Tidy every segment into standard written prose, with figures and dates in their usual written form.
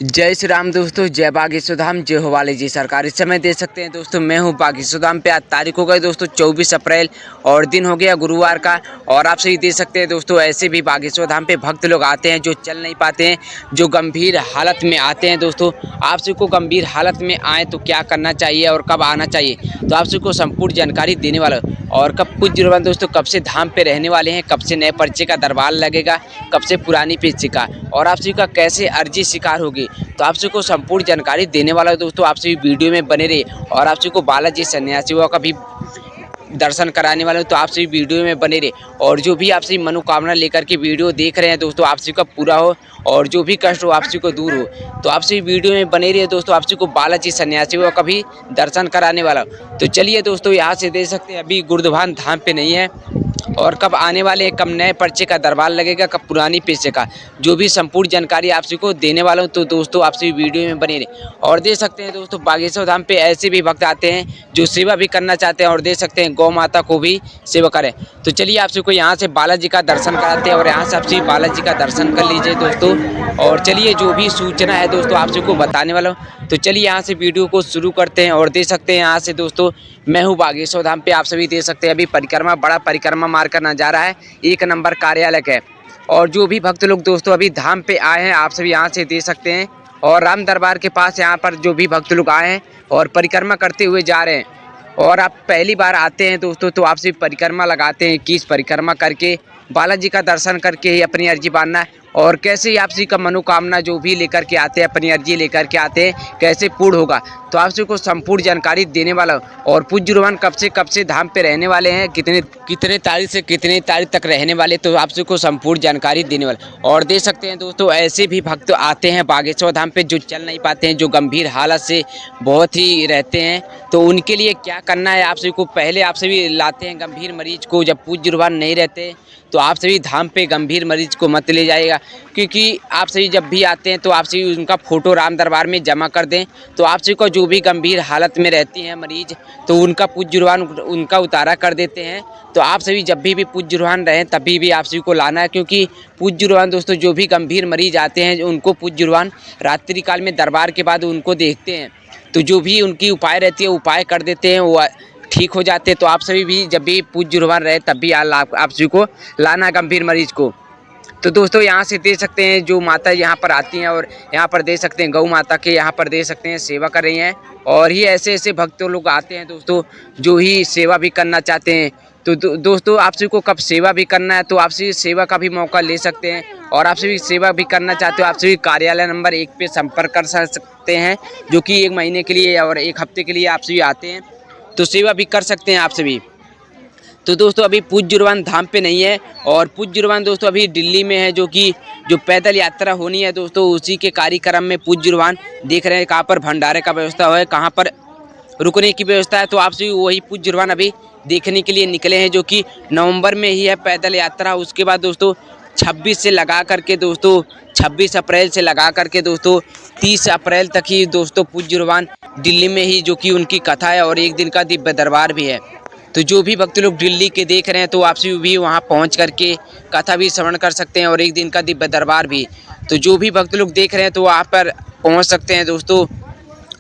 जय श्री राम दोस्तों, जय बागेश्वर धाम, जय हो वाले जी सरकार। इस समय देख सकते हैं दोस्तों, मैं हूं बागेश्वर धाम पे। आज तारीख हो गई दोस्तों 24 अप्रैल और दिन हो गया गुरुवार का। और आप सही देख सकते हैं दोस्तों, ऐसे भी बागेश्वर धाम पे भक्त लोग आते हैं जो चल नहीं पाते हैं, जो गंभीर हालत में आते हैं। दोस्तों आप सबको गंभीर हालत में आए तो क्या करना चाहिए और कब आना चाहिए, तो आप सबको संपूर्ण जानकारी देने वाला। और कब कुछ दिनों बाद दोस्तों, कब से धाम पे रहने वाले हैं, कब से नए पर्चे का दरबार लगेगा, कब से पुरानी पर्ची का, और आप सभी का कैसे अर्जी शिकार होगी, तो आप सबको संपूर्ण जानकारी देने वाला है दोस्तों। आप सभी वीडियो में बने रहिए। और आप सबको बालाजी सन्यासियों का भी दर्शन कराने वाले हो, तो आप सभी वीडियो में बने रहे। और जो भी आप सभी मनोकामना लेकर के वीडियो देख रहे हैं दोस्तों, आप सभी का पूरा हो और जो भी कष्ट हो आप सभी को दूर हो, तो आप सभी वीडियो में बने रहिए दोस्तों। आप सभी को बालाजी सन्यासियों का भी दर्शन कराने वाला। तो चलिए दोस्तों, यहाँ से देख सकते हैं अभी गुरुद्वारा धाम पे नहीं है, और कब आने वाले हैं, कब नए पर्चे का दरबार लगेगा, कब पुरानी पर्चे का, जो भी संपूर्ण जानकारी आप सभी को देने वाला हूँ। तो दोस्तों आप सभी वीडियो में बने रहे। और देख सकते हैं दोस्तों, बागेश्वर धाम पे ऐसे भी भक्त आते हैं जो सेवा भी करना चाहते हैं, और देख सकते हैं गौ माता को भी सेवा करें। तो चलिए आप सबको यहाँ से बालाजी का दर्शन कराते हैं, और यहाँ से आप सभी बालाजी का दर्शन कर लीजिए दोस्तों। और चलिए जो भी सूचना है दोस्तों आप सबको बताने वाला हूँ। तो चलिए यहाँ से वीडियो को शुरू करते हैं। और देख सकते हैं यहाँ से दोस्तों, मैं हूँ बागेश्वर धाम पे। आप सभी देख सकते हैं अभी परिक्रमा, बड़ा परिक्रमा मार्ग का नज़ारा है, एक नंबर कार्यालय है। और जो भी भक्त लोग दोस्तों अभी धाम पे आए हैं, आप सभी यहाँ से देख सकते हैं। और राम दरबार के पास यहाँ पर जो भी भक्त लोग आए हैं और परिक्रमा करते हुए जा रहे हैं, और आप पहली बार आते हैं दोस्तों, तो आप सभी परिक्रमा लगाते हैं। 21 परिक्रमा करके बालाजी का दर्शन करके ही अपनी अर्जी बांधना है। और कैसे ही आप सभी का मनोकामना जो भी लेकर के आते हैं, अपनी अर्जी लेकर के आते हैं, कैसे पूर्ण होगा, तो आप सभी को संपूर्ण जानकारी देने वाला हूँ। और पूज्य रूहान कब से धाम पे रहने वाले हैं, कितने तारीख से कितने तारीख तक रहने वाले, तो आप सभी को संपूर्ण जानकारी देने वाला। और देख सकते हैं दोस्तों, ऐसे भी भक्त आते हैं बागेश्वर धाम पे जो चल नहीं पाते हैं, जो गंभीर हालत से बहुत ही रहते हैं, तो उनके लिए क्या करना है। आप सभी को पहले आप सभी लाते हैं गंभीर मरीज को, जब पूज्य रूहान नहीं रहते तो आप सभी धाम पे गंभीर मरीज को मत ले जाइएगा, क्योंकि आप सभी जब भी आते हैं तो आप सभी उनका फ़ोटो राम दरबार में जमा कर दें। तो आप सभी को जो भी गंभीर हालत में रहती हैं मरीज, तो उनका पूज्य रूहान उनका उतारा कर देते हैं। तो आप सभी जब भी पूज्य रूहान रहें तभी भी आप सभी को लाना है, क्योंकि पूज्य रूहान दोस्तों जो भी गंभीर मरीज आते हैं उनको पूज्य रूहान रात्रि काल में दरबार के बाद उनको देखते हैं, तो जो भी उनकी उपाय रहती है उपाय कर देते हैं, वो ठीक हो जाते हैं। तो आप सभी भी जब भी पूज्य रूहान रहे तब भी आप सभी को लाना है गंभीर मरीज को। तो दोस्तों यहाँ से देख सकते हैं जो माता यहाँ पर आती हैं, और यहाँ पर देख सकते हैं गौ माता के यहाँ पर देख सकते हैं सेवा कर रही हैं। और ही ऐसे ऐसे भक्तों लोग आते हैं दोस्तों जो ही सेवा भी करना चाहते हैं। तो दोस्तों आप सभी को कब सेवा भी करना है, तो आप सभी सेवा का भी मौका ले सकते हैं। और आप सभी सेवा भी करना चाहते हो, आप सभी कार्यालय नंबर 1 पे संपर्क कर सकते हैं, जो कि 1 महीने के लिए और 1 हफ्ते के लिए आप सभी आते हैं, तो सेवा भी कर सकते हैं आप सभी। तो दोस्तों अभी पूज्य रूहान धाम पे नहीं है, और पूज्य रूहान दोस्तों अभी दिल्ली में है, जो पैदल यात्रा होनी है दोस्तों, उसी के कार्यक्रम में पूज्य रूहान देख रहे हैं कहाँ पर भंडारे का व्यवस्था है, कहाँ पर रुकने की व्यवस्था है। तो आप सभी वही पूज्य रूहान अभी देखने के लिए निकले हैं, जो कि नवंबर में ही है पैदल यात्रा। उसके बाद दोस्तों 26 से लगा करके दोस्तों 26 अप्रैल से लगा करके दोस्तों 30 अप्रैल तक ही दोस्तों पूज्य रूहान दिल्ली में ही, जो कि उनकी कथा है, और 1 दिन का दिव्य दरबार भी है। तो जो भी भक्त लोग दिल्ली के देख रहे हैं तो आप सभी भी वहां पहुंच करके कथा भी श्रवण कर सकते हैं, और 1 दिन का दिव्य दरबार भी। तो जो भी भक्त लोग देख रहे हैं तो वहां पर पहुंच सकते हैं दोस्तों।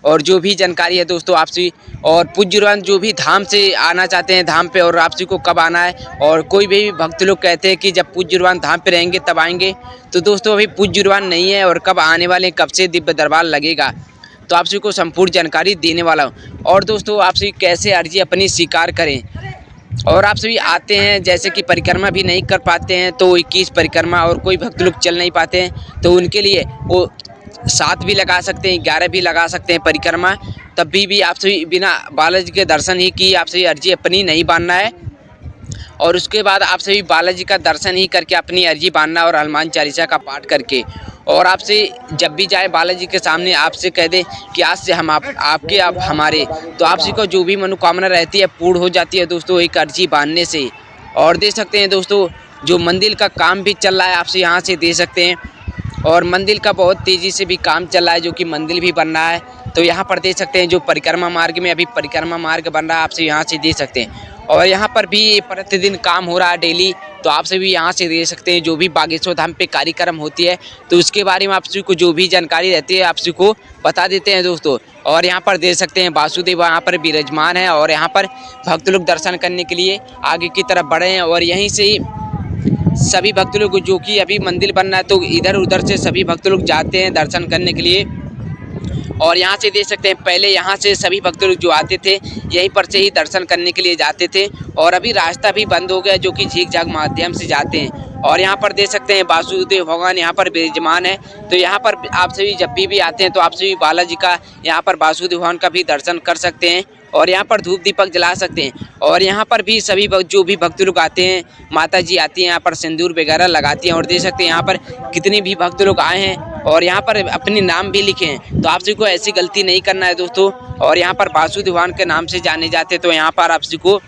और जो भी जानकारी है दोस्तों आप सभी, और पूज्य रूहान जो भी धाम से आना चाहते हैं धाम पे, और आप सभी को कब आना है, और कोई भी भक्त लोग कहते हैं कि जब पूज्य रूहान धाम पे रहेंगे तब आएंगे, तो दोस्तों अभी पूज्य रूहान नहीं है, और कब आने वाले, कब से दिव्य दरबार लगेगा, तो आप सभी को संपूर्ण जानकारी देने वाला हूँ। और दोस्तों आप सभी कैसे अर्जी अपनी स्वीकार करें, और आप सभी आते हैं जैसे कि परिक्रमा भी नहीं कर पाते हैं, तो 21 परिक्रमा, और कोई भक्त लोग चल नहीं पाते हैं, तो उनके लिए वो 7 भी लगा सकते हैं, 11 भी लगा सकते हैं परिक्रमा। तब भी आप सभी बिना बालाजी के दर्शन ही की आप सभी अर्जी अपनी नहीं बांधना है, और उसके बाद आप सभी बालाजी का दर्शन ही करके अपनी अर्जी बांधना, और हनुमान चालीसा का पाठ करके। और आपसे जब भी जाए बालाजी के सामने आपसे कह दें कि आज से हम आपके आप हमारे, तो आप सभी को जो भी मनोकामना रहती है पूर्ण हो जाती है दोस्तों एक अर्जी बांधने से। और देख सकते हैं दोस्तों जो मंदिर का काम भी चल रहा है, आपसे यहाँ से देख सकते हैं, और मंदिर का बहुत तेज़ी से भी काम चल रहा है, जो कि मंदिर भी बन रहा है। तो यहाँ पर देख सकते हैं जो परिक्रमा मार्ग में अभी परिक्रमा मार्ग बन रहा है, आपसे यहाँ से देख सकते हैं। और यहाँ पर भी प्रतिदिन काम हो रहा है डेली। तो आप सभी यहाँ से दे सकते हैं जो भी बागेश्वर धाम पे कार्यक्रम होती है तो उसके बारे में आप सभी को जो भी जानकारी रहती है आप सभी को बता देते हैं दोस्तों। और यहाँ पर दे सकते हैं वासुदेव यहाँ पर विराजमान है और यहाँ पर भक्त लोग दर्शन करने के लिए आगे की तरफ बढ़े हैं। और यहीं से ही सभी भक्त लोग जो कि अभी मंदिर बन रहा है तो इधर उधर से सभी भक्त लोग जाते हैं दर्शन करने के लिए। और यहाँ से देख सकते हैं पहले यहाँ से सभी भक्त लोग जो आते थे यहीं पर से ही दर्शन करने के लिए जाते थे और अभी रास्ता भी बंद हो गया जो कि झीक झाक माध्यम से जाते हैं। और यहाँ पर देख सकते हैं वासुदेव भगवान यहाँ पर विराजमान है। तो यहाँ पर आप सभी जब भी आते हैं तो आप सभी बालाजी का यहाँ पर वासुदेव भगवान का भी दर्शन कर सकते हैं और यहाँ पर धूप दीपक जला सकते हैं। और यहाँ पर भी सभी जो भी भक्त लोग आते हैं माता जी आती हैं यहाँ पर सिंदूर वगैरह लगाती हैं। और देख सकते हैं यहाँ पर कितने भी भक्त लोग आए हैं और यहाँ पर अपने नाम भी लिखे हैं। तो आप सभी को ऐसी गलती नहीं करना है दोस्तों। और यहाँ पर वासुदेव भगवान के नाम से जाने जाते हैं तो यहाँ पर आप सभी को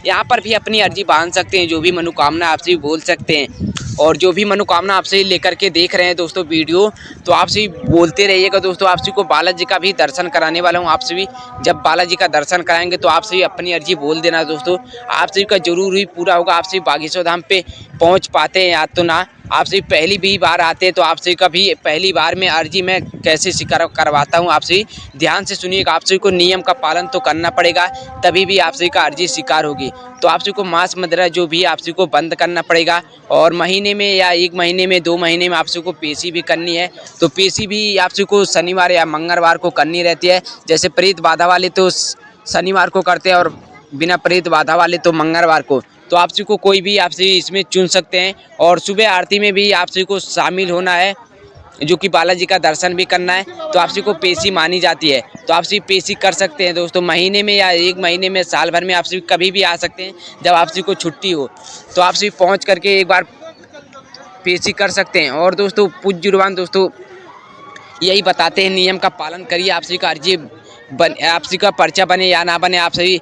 यहाँ पर भी अपनी अर्जी बांध सकते हैं, जो भी मनोकामना आप सभी बोल सकते हैं। और जो भी मनोकामना आप सभी लेकर के देख रहे हैं दोस्तों वीडियो तो आप सभी बोलते रहिएगा दोस्तों। आप सभी को बालाजी का भी दर्शन कराने वाला हूँ। आप सभी जब बालाजी का दर्शन कराएंगे तो आप सभी अपनी अर्जी बोल देना दोस्तों। आप सभी का जरूर ही पूरा होगा। आप सभी बागेश्वर धाम पे पहुँच पाते हैं या तो ना, आप सभी पहली भी बार आते हैं तो आप सभी का भी पहली बार में अर्जी मैं कैसे करवाता हूँ आप सभी ध्यान से सुनिएगा। आप सभी को नियम का पालन तो करना पड़ेगा तभी भी आप सभी का अर्जी स्वीकार होगी। तो आप सभी को मांस मदिरा जो भी आप सभी को बंद करना पड़ेगा और महीने में या 1 महीने में 2 महीने में आप सभी को पेशी भी करनी है। तो पेशी भी आप सभी को शनिवार या मंगलवार को करनी रहती है। जैसे प्रेत बाधा वाले तो शनिवार को करते हैं और बिना प्रेत बाधा वाले तो मंगलवार को। तो आप सभी को कोई भी आप सभी इसमें चुन सकते हैं। और सुबह आरती में भी आप सभी को शामिल होना है जो कि बालाजी का दर्शन भी करना है। तो आप सभी को पेशी मानी जाती है। तो आप सभी पेशी कर सकते हैं दोस्तों महीने में या 1 महीने में साल भर में आप सभी कभी भी आ सकते हैं जब आप सभी को छुट्टी हो। तो आप सभी पहुँच करके एक बार पेशी कर सकते हैं। और दोस्तों पूज्य रुहान दोस्तों यही बताते हैं नियम का पालन करिए। आप सभी का अर्जी आप सभी का पर्चा बने या ना बने, आप सभी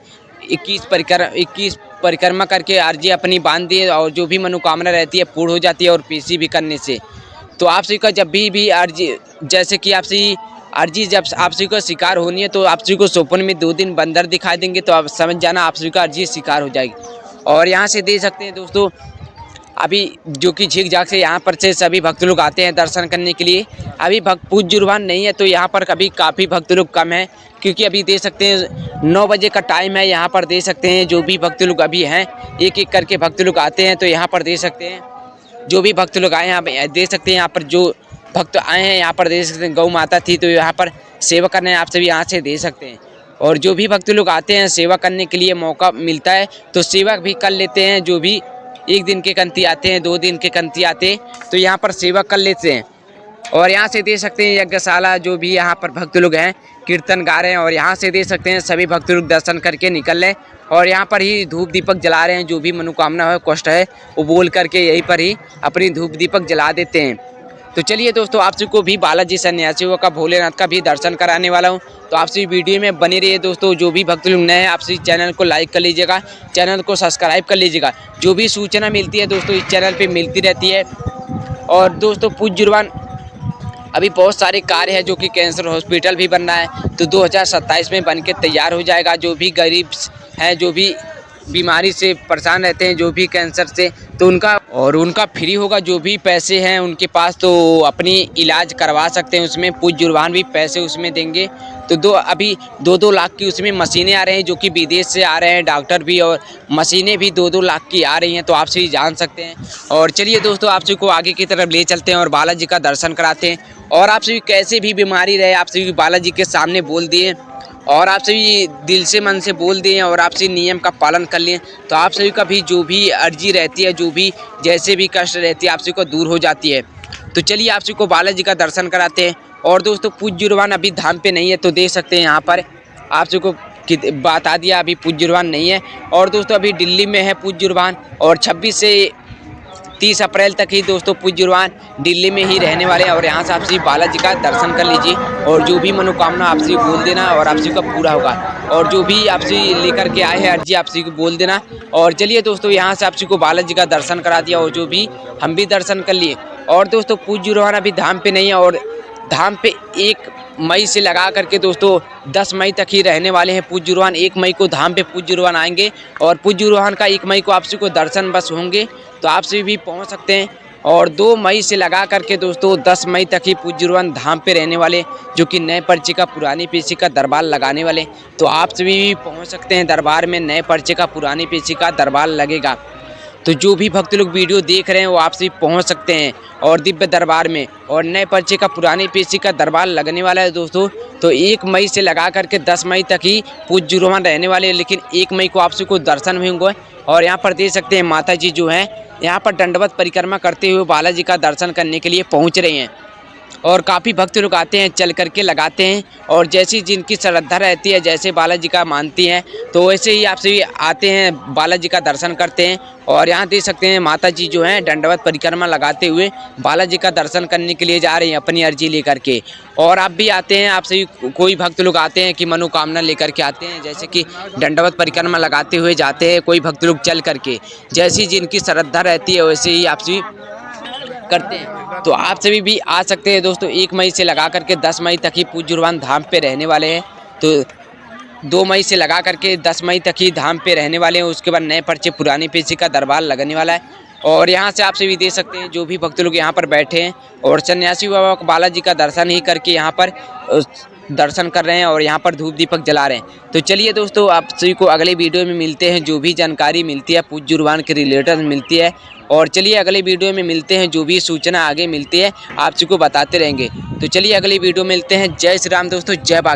21 परिक्रमा करके अर्जी अपनी बांध दिए और जो भी मनोकामना रहती है पूर्ण हो जाती है और पेशी भी करने से। तो आप सभी का जब भी अर्जी जैसे कि आप सभी अर्जी जब आप सभी को स्वीकार होनी है तो आप सभी को स्वप्न में 2 दिन बंदर दिखाई देंगे तो आप समझ जाना आप सभी का अर्जी स्वीकार हो जाएगी। और यहाँ से दे सकते हैं दोस्तों अभी जो कि झीक झाक से यहाँ पर से सभी भक्त लोग आते हैं दर्शन करने के लिए। अभी भक्त पूज्य रुहान नहीं है तो यहाँ पर कभी काफ़ी भक्त लोग कम है क्योंकि अभी दे सकते हैं 9 बजे का टाइम है। यहाँ पर दे सकते हैं जो भी भक्त लोग अभी हैं एक एक करके भक्त लोग आते हैं। तो यहाँ पर दे सकते हैं जो भी भक्त लोग आए हैं दे सकते हैं यहाँ पर जो भक्त आए हैं यहाँ पर दे सकते हैं। गौ माता थी तो यहाँ पर सेवा करने आप सभी यहाँ से दे सकते हैं। और जो भी भक्त लोग आते हैं सेवा करने के लिए मौका मिलता है तो सेवा भी कर लेते हैं। जो भी 1 दिन के कंती आते हैं 2 दिन के कंती आते हैं तो यहाँ पर सेवा कर लेते हैं। और यहाँ से दे सकते हैं यज्ञशाला जो भी यहाँ पर भक्त लोग हैं कीर्तन गा रहे हैं और यहाँ से दे सकते हैं सभी भक्त लोग दर्शन करके निकल रहे हैं और यहाँ पर ही धूप दीपक जला रहे हैं। जो भी मनोकामना है कष्ट है वो बोल करके यहीं पर ही अपनी धूप दीपक जला देते हैं। तो चलिए दोस्तों आप सभी को भी बालाजी सन्यासियों का भोलेनाथ का भी दर्शन कराने वाला हूँ। तो आप सभी वीडियो में बने रहिए दोस्तों। जो भी भक्त लोग नए हैं आप सभी चैनल को लाइक कर लीजिएगा, चैनल को सब्सक्राइब कर लीजिएगा। जो भी सूचना मिलती है दोस्तों इस चैनल पे मिलती रहती है। और दोस्तों पूज्य रुहान अभी बहुत सारे कार्य हैं जो कि कैंसर हॉस्पिटल भी बन रहा है तो 2027 में बन के तैयार हो जाएगा। जो भी गरीब हैं जो भी बीमारी से परेशान रहते हैं जो भी कैंसर से तो उनका फ्री होगा। जो भी पैसे हैं उनके पास तो अपनी इलाज करवा सकते हैं उसमें। पूज्य रुहान भी पैसे उसमें देंगे। तो अभी 2-2 लाख की उसमें मशीनें आ रही हैं जो कि विदेश से आ रहे हैं डॉक्टर भी और मशीनें भी 2-2 लाख की आ रही हैं। तो आप सभी जान सकते हैं। और चलिए दोस्तों आप सभी को आगे की तरफ ले चलते हैं और बालाजी का दर्शन कराते हैं। और आप सभी कैसे भी बीमारी रहे आप सभी बालाजी के सामने बोल दिए और आप सभी दिल से मन से बोल दें और आप सभी नियम का पालन कर लें तो आप सभी का भी जो भी अर्जी रहती है जो भी जैसे भी कष्ट रहती है आप सभी को दूर हो जाती है। तो चलिए आप सभी को बालाजी का दर्शन कराते हैं। और दोस्तों पूज्य रुहान अभी धाम पे नहीं है तो देख सकते हैं यहाँ पर आप सभी को बता दिया अभी पूज्य रुहान नहीं है। और दोस्तों अभी दिल्ली में है पूज्य रुहान और 26 से 30 अप्रैल तक ही दोस्तों पूज्य रुहान दिल्ली में ही रहने वाले हैं। और यहाँ से आप सभी बालाजी का दर्शन कर लीजिए और जो भी मनोकामना आप सभी बोल देना और आप सभी का पूरा होगा। और जो भी आप सभी लेकर के आए हैं अर्जी आप सभी को बोल देना। और चलिए दोस्तों यहाँ से आप सभी को बालाजी का दर्शन करा दिया और जो भी हम भी दर्शन कर लिए। और दोस्तों पूज्य रुहान अभी धाम पे नहीं है और धाम पे 1 मई से लगा करके दोस्तों 10 मई तक ही रहने वाले हैं पूज्य रूहान। 1 मई को धाम पे पूज्य रूहान आएंगे और पूज्य रूहान का 1 मई को आप सभी को दर्शन बस होंगे, तो आप सभी भी पहुंच सकते हैं। और 2 मई से लगा करके दोस्तों 10 मई तक ही पूज्य रूहान धाम पे रहने वाले, जो कि नए पर्चे का पुरानी पेशी का दरबार लगाने वाले, तो आप सभी भी पहुँच सकते हैं दरबार में। नए पर्चे का पुरानी पेशी का दरबार लगेगा, तो जो भी भक्त लोग वीडियो देख रहे हैं वो आप सभी पहुंच सकते हैं और दिव्य दरबार में। और नए पर्चे का पुरानी पेशी का दरबार लगने वाला है दोस्तों, तो 1 मई से लगा करके 10 मई तक ही पूज्य रूहान रहने वाले हैं, लेकिन 1 मई को आप सभी को दर्शन भी होंगे। और यहाँ पर देख सकते हैं माता जी जो हैं यहाँ पर दंडवत परिक्रमा करते हुए बालाजी का दर्शन करने के लिए पहुँच रहे हैं। और काफ़ी भक्त लोग आते हैं, चल करके लगाते हैं, और जैसी जिनकी श्रद्धा रहती है, जैसे बालाजी का मानती हैं, तो वैसे ही आप सभी आते हैं, बालाजी का दर्शन करते हैं। और यहाँ देख सकते हैं माता जी जो हैं दंडवत परिक्रमा लगाते हुए बालाजी का दर्शन करने के लिए जा रहे हैं अपनी अर्जी लेकर के। और आप भी आते हैं, आप सभी कोई भक्त लोग आते हैं कि मनोकामना लेकर के आते हैं, जैसे कि दंडवत परिक्रमा लगाते हुए जाते हैं कोई भक्त लोग चल करके, जैसी जिनकी श्रद्धा रहती है वैसे ही आप सभी करते हैं। तो आप सभी भी आ सकते हैं दोस्तों। 1 मई से लगा करके 10 मई तक ही पूज्य रूहान धाम पे रहने वाले हैं, तो 2 मई से लगा करके 10 मई तक ही धाम पे रहने वाले हैं। उसके बाद नए पर्चे पुरानी पेशी का दरबार लगने वाला है। और यहाँ से आप सभी देख सकते हैं जो भी भक्त लोग यहाँ पर बैठे हैं और सन्यासी बाबा को बालाजी का दर्शन ही करके यहाँ पर दर्शन कर रहे हैं और यहाँ पर धूप दीपक जला रहे हैं। तो चलिए दोस्तों, आप सभी को अगले वीडियो में मिलते हैं, जो भी जानकारी मिलती है पूज्य रूहान के रिलेटेड मिलती है। और चलिए अगले वीडियो में मिलते हैं, जो भी सूचना आगे मिलती है आप सभी को बताते रहेंगे। तो चलिए अगली वीडियो में मिलते हैं। जय श्री राम दोस्तों, जय बाबा।